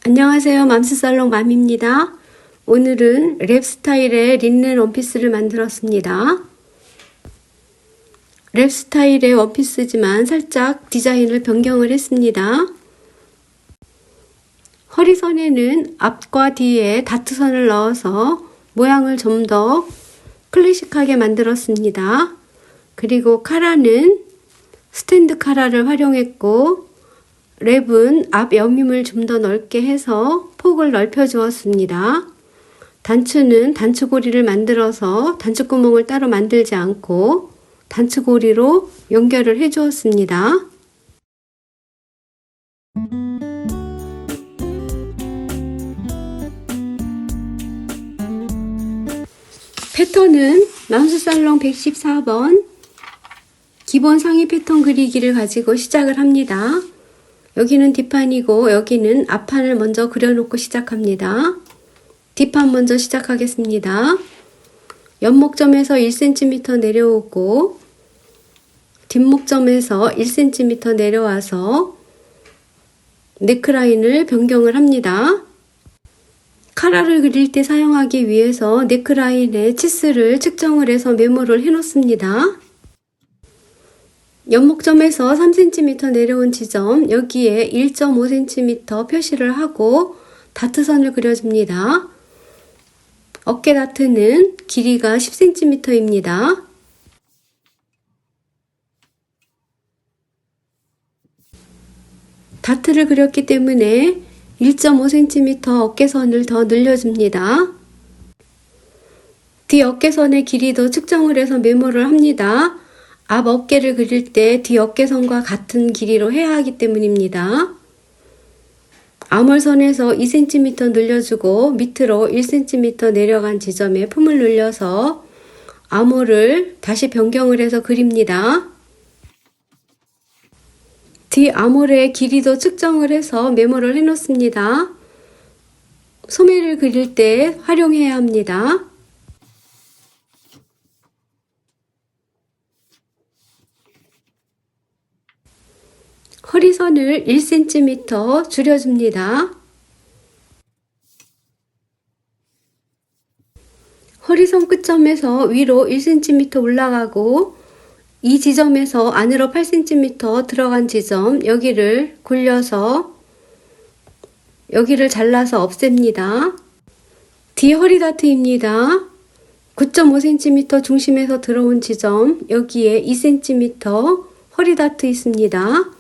안녕하세요. 맘스살롱 맘입니다. 오늘은 랩 스타일의 린넨 원피스를 만들었습니다. 랩 스타일의 원피스지만 살짝 디자인을 변경을 했습니다. 허리선에는 앞과 뒤에 다트선을 넣어서 모양을 좀 더 클래식하게 만들었습니다. 그리고 카라는 스탠드 카라를 활용했고 랩은 앞 여밈을 좀 더 넓게 해서 폭을 넓혀 주었습니다. 단추는 단추고리를 만들어서 단추구멍을 따로 만들지 않고 단추고리로 연결을 해 주었습니다. 패턴은 맘스살롱 114번 기본 상의 패턴 그리기를 가지고 시작을 합니다. 여기는 뒷판이고 여기는 앞판을 먼저 그려놓고 시작합니다. 뒷판 먼저 시작하겠습니다. 옆목점에서 1cm 내려오고 뒷목점에서 1cm 내려와서 네크라인을 변경을 합니다. 카라를 그릴 때 사용하기 위해서 네크라인의 치수를 측정을 해서 메모를 해 놓습니다. 옆목점에서 3cm 내려온 지점 여기에 1.5cm 표시를 하고 다트선을 그려줍니다. 어깨 다트는 길이가 10cm입니다. 다트를 그렸기 때문에 1.5cm 어깨선을 더 늘려줍니다. 뒤 어깨선의 길이도 측정을 해서 메모를 합니다. 앞 어깨를 그릴 때 뒤 어깨선과 같은 길이로 해야 하기 때문입니다. 암홀선에서 2cm 늘려주고 밑으로 1cm 내려간 지점에 품을 늘려서 암홀을 다시 변경을 해서 그립니다. 뒤 암홀의 길이도 측정을 해서 메모를 해 놓습니다. 소매를 그릴 때 활용해야 합니다. 허리선을 1cm 줄여줍니다. 허리선 끝점에서 위로 1cm 올라가고 이 지점에서 안으로 8cm 들어간 지점 여기를 굴려서 여기를 잘라서 없앱니다. 뒤 허리 다트입니다. 9.5cm 중심에서 들어온 지점 여기에 2cm 허리 다트 있습니다.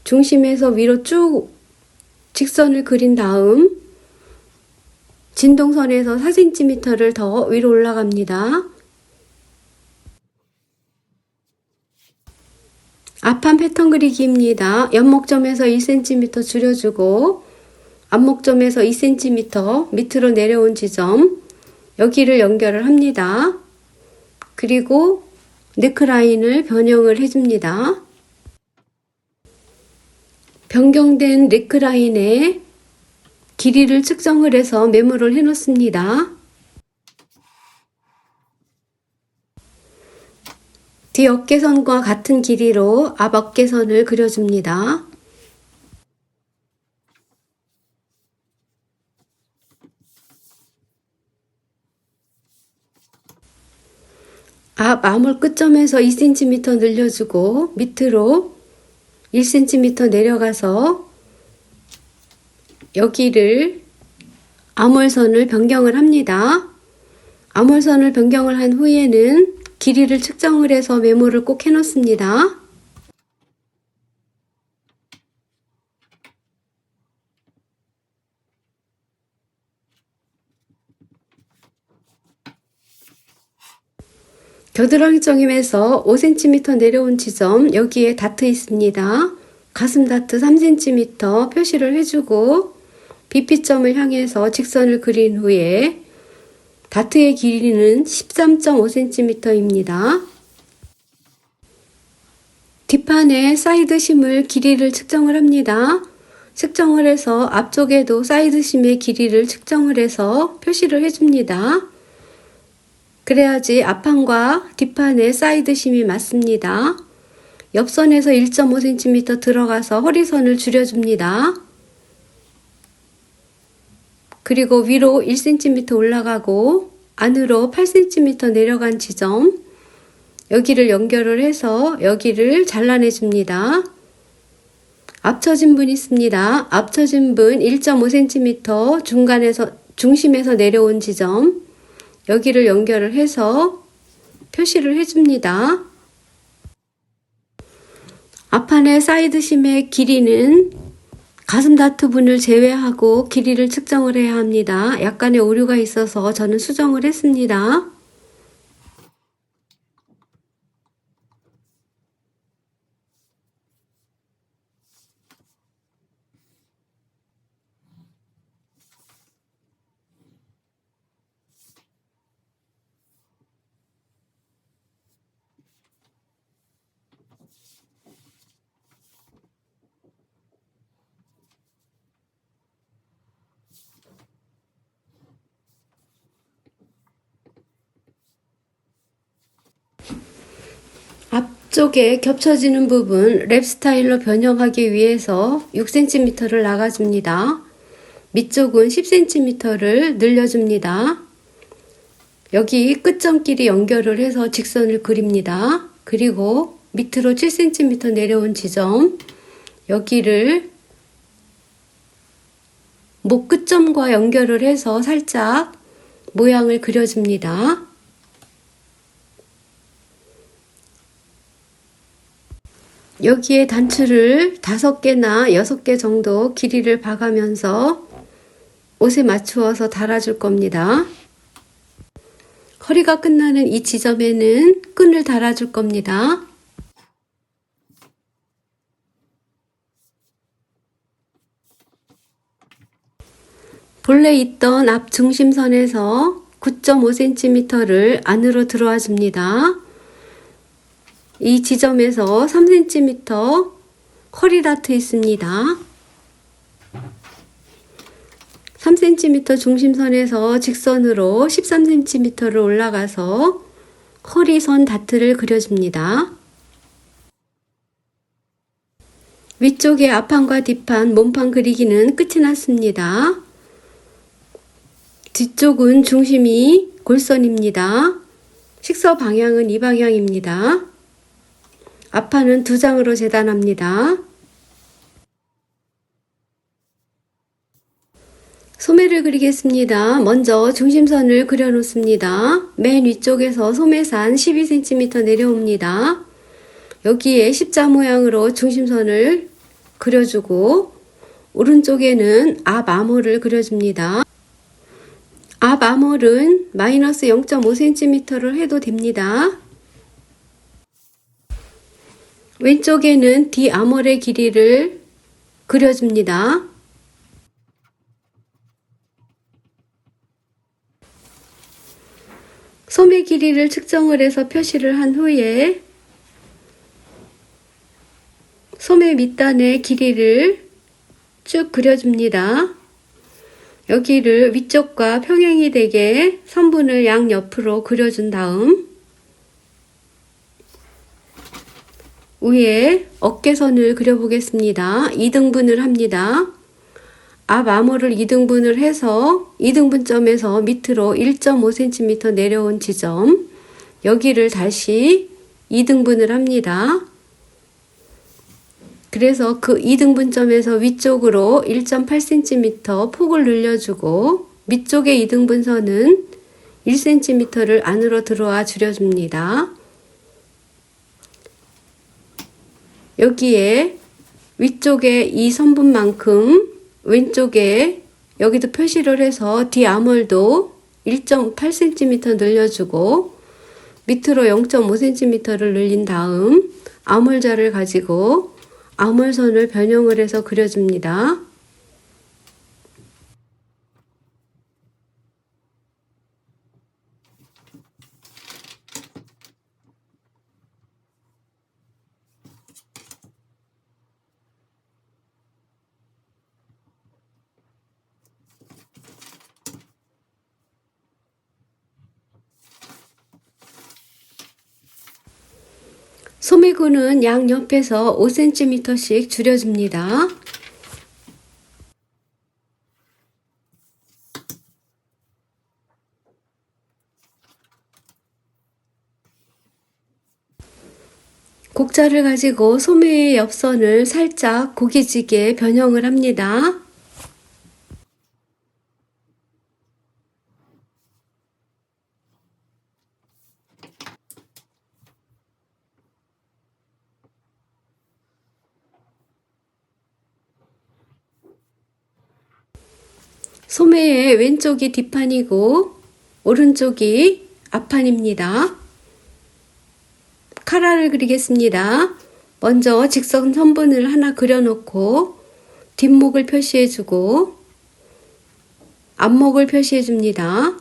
중심에서 위로 쭉 직선을 그린 다음 진동선에서 4cm를 더 위로 올라갑니다. 앞판 패턴 그리기입니다. 옆목점에서 1cm 줄여주고 앞목점에서 2cm 밑으로 내려온 지점 여기를 연결을 합니다. 그리고 네크라인을 변형을 해줍니다. 변경된 네크라인의 길이를 측정을 해서 메모를 해 놓습니다. 뒤 어깨선과 같은 길이로 앞 어깨선을 그려줍니다. 앞 암홀 끝점에서 2cm 늘려주고 밑으로 1cm 내려가서 여기를 암홀선을 변경을 합니다. 암홀선을 변경을 한 후에는 길이를 측정을 해서 메모를 꼭 해놓습니다. 겨드랑이 점에서 5cm 내려온 지점 여기에 다트 있습니다. 가슴 다트 3cm 표시를 해주고 BP점을 향해서 직선을 그린 후에 다트의 길이는 13.5cm입니다. 뒷판에 사이드 심을 길이를 측정을 합니다. 측정을 해서 앞쪽에도 사이드 심의 길이를 측정을 해서 표시를 해줍니다. 그래야지 앞판과 뒷판의 사이드 심이 맞습니다. 옆선에서 1.5cm 들어가서 허리선을 줄여줍니다. 그리고 위로 1cm 올라가고 안으로 8cm 내려간 지점, 여기를 연결을 해서 여기를 잘라내 줍니다. 앞쳐진 분 있습니다. 앞쳐진 분 1.5cm 중심에서 내려온 지점, 여기를 연결을 해서 표시를 해줍니다. 앞판의 사이드심의 길이는 가슴 다트 분을 제외하고 길이를 측정을 해야 합니다. 약간의 오류가 있어서 저는 수정을 했습니다. 앞쪽에 겹쳐지는 부분 랩 스타일로 변형하기 위해서 6cm를 나가줍니다. 밑쪽은 10cm를 늘려줍니다. 여기 끝점끼리 연결을 해서 직선을 그립니다. 그리고 밑으로 7cm 내려온 지점, 여기를 목 끝점과 연결을 해서 살짝 모양을 그려줍니다. 여기에 단추를 5개나 6개 정도 길이를 박으면서 옷에 맞추어서 달아줄 겁니다. 허리가 끝나는 이 지점에는 끈을 달아줄 겁니다. 본래 있던 앞 중심선에서 9.5cm를 안으로 들어와 줍니다. 이 지점에서 3cm 허리 다트 있습니다. 3cm 중심선에서 직선으로 13cm를 올라가서 허리선 다트를 그려줍니다. 위쪽에 앞판과 뒷판, 몸판 그리기는 끝이 났습니다. 뒤쪽은 중심이 골선입니다. 식서 방향은 이 방향입니다. 앞판은 2장으로 재단합니다. 소매를 그리겠습니다. 먼저 중심선을 그려 놓습니다. 맨 위쪽에서 소매산 12cm 내려옵니다. 여기에 십자 모양으로 중심선을 그려주고 오른쪽에는 앞 암홀을 그려줍니다. 앞 암홀은 마이너스 0.5cm를 해도 됩니다. 왼쪽에는 뒤 암홀의 길이를 그려줍니다. 소매 길이를 측정을 해서 표시를 한 후에 소매 밑단의 길이를 쭉 그려줍니다. 여기를 위쪽과 평행이 되게 선분을 양옆으로 그려준 다음 위에 어깨선을 그려보겠습니다. 2등분을 합니다. 앞 암홀을 2등분을 해서 2등분점에서 밑으로 1.5cm 내려온 지점, 여기를 다시 2등분을 합니다. 그래서 그 2등분점에서 위쪽으로 1.8cm 폭을 늘려주고 밑쪽의 2등분선은 1cm를 안으로 들어와 줄여줍니다. 여기에 위쪽에 이 선분만큼 왼쪽에 여기도 표시를 해서 뒤 암홀도 1.8cm 늘려주고 밑으로 0.5cm를 늘린 다음 암홀자를 가지고 암홀선을 변형을 해서 그려줍니다. 소매구는 양옆에서 5cm씩 줄여줍니다. 곡자를 가지고 소매의 옆선을 살짝 고기지게 변형을 합니다. 소매의 왼쪽이 뒷판이고 오른쪽이 앞판입니다. 카라를 그리겠습니다. 먼저 직선 선분을 하나 그려놓고 뒷목을 표시해주고 앞목을 표시해줍니다.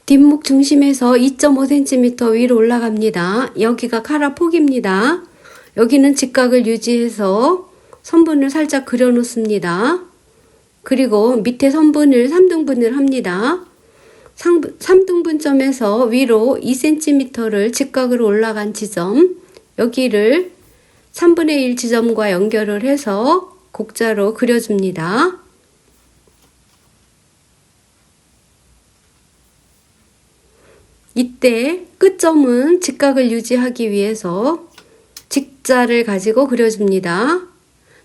뒷목 중심에서 2.5cm 위로 올라갑니다. 여기가 카라 폭입니다. 여기는 직각을 유지해서 선분을 살짝 그려 놓습니다. 그리고 밑에 선분을 3등분을 합니다. 3등분점에서 위로 2cm를 직각으로 올라간 지점, 여기를 3분의 1 지점과 연결을 해서 곡자로 그려줍니다. 이때 끝점은 직각을 유지하기 위해서 직자를 가지고 그려줍니다.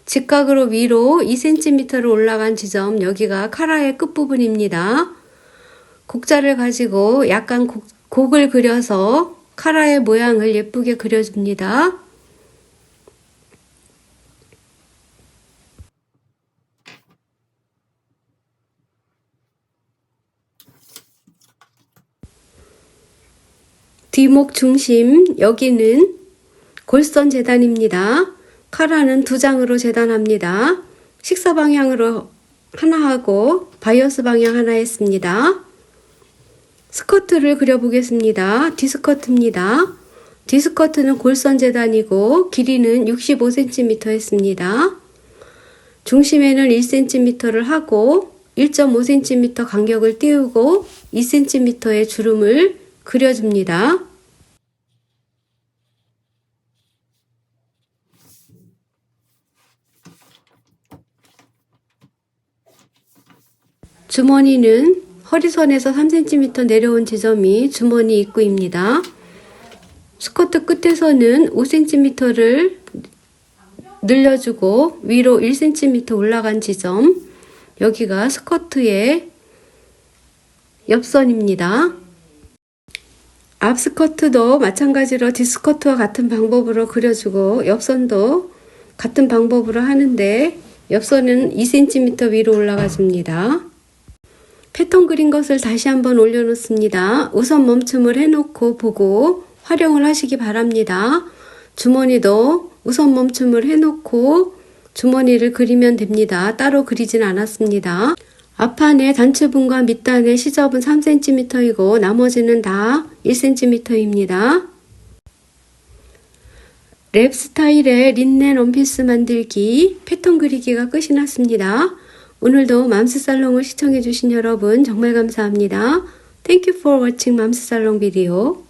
직각으로 위로 2cm를 올라간 지점, 여기가 카라의 끝부분입니다. 곡자를 가지고 약간 곡을 그려서 카라의 모양을 예쁘게 그려줍니다. 뒷목 중심, 여기는 골선 재단입니다. 카라는 2장으로 재단합니다. 식사 방향으로 하나 하고 바이어스 방향 하나 했습니다. 스커트를 그려보겠습니다. 뒤스커트입니다. 뒤스커트는 골선 재단이고 길이는 65cm 했습니다. 중심에는 1cm를 하고 1.5cm 간격을 띄우고 2cm의 주름을 그려줍니다. 주머니는 허리선에서 3cm 내려온 지점이 주머니 입구입니다. 스커트 끝에서는 5cm를 늘려주고 위로 1cm 올라간 지점, 여기가 스커트의 옆선입니다. 앞 스커트도 마찬가지로 뒷스커트와 같은 방법으로 그려주고 옆선도 같은 방법으로 하는데 옆선은 2cm 위로 올라가 줍니다. 패턴 그린 것을 다시 한번 올려놓습니다. 우선 멈춤을 해놓고 보고 활용을 하시기 바랍니다. 주머니도 우선 멈춤을 해놓고 주머니를 그리면 됩니다. 따로 그리진 않았습니다. 앞판의 단추분과 밑단의 시접은 3cm이고 나머지는 다 1cm입니다. 랩 스타일의 린넨 원피스 만들기 패턴 그리기가 끝이 났습니다. 오늘도 맘스살롱을 시청해주신 여러분 정말 감사합니다. Thank you for watching 맘스살롱 비디오.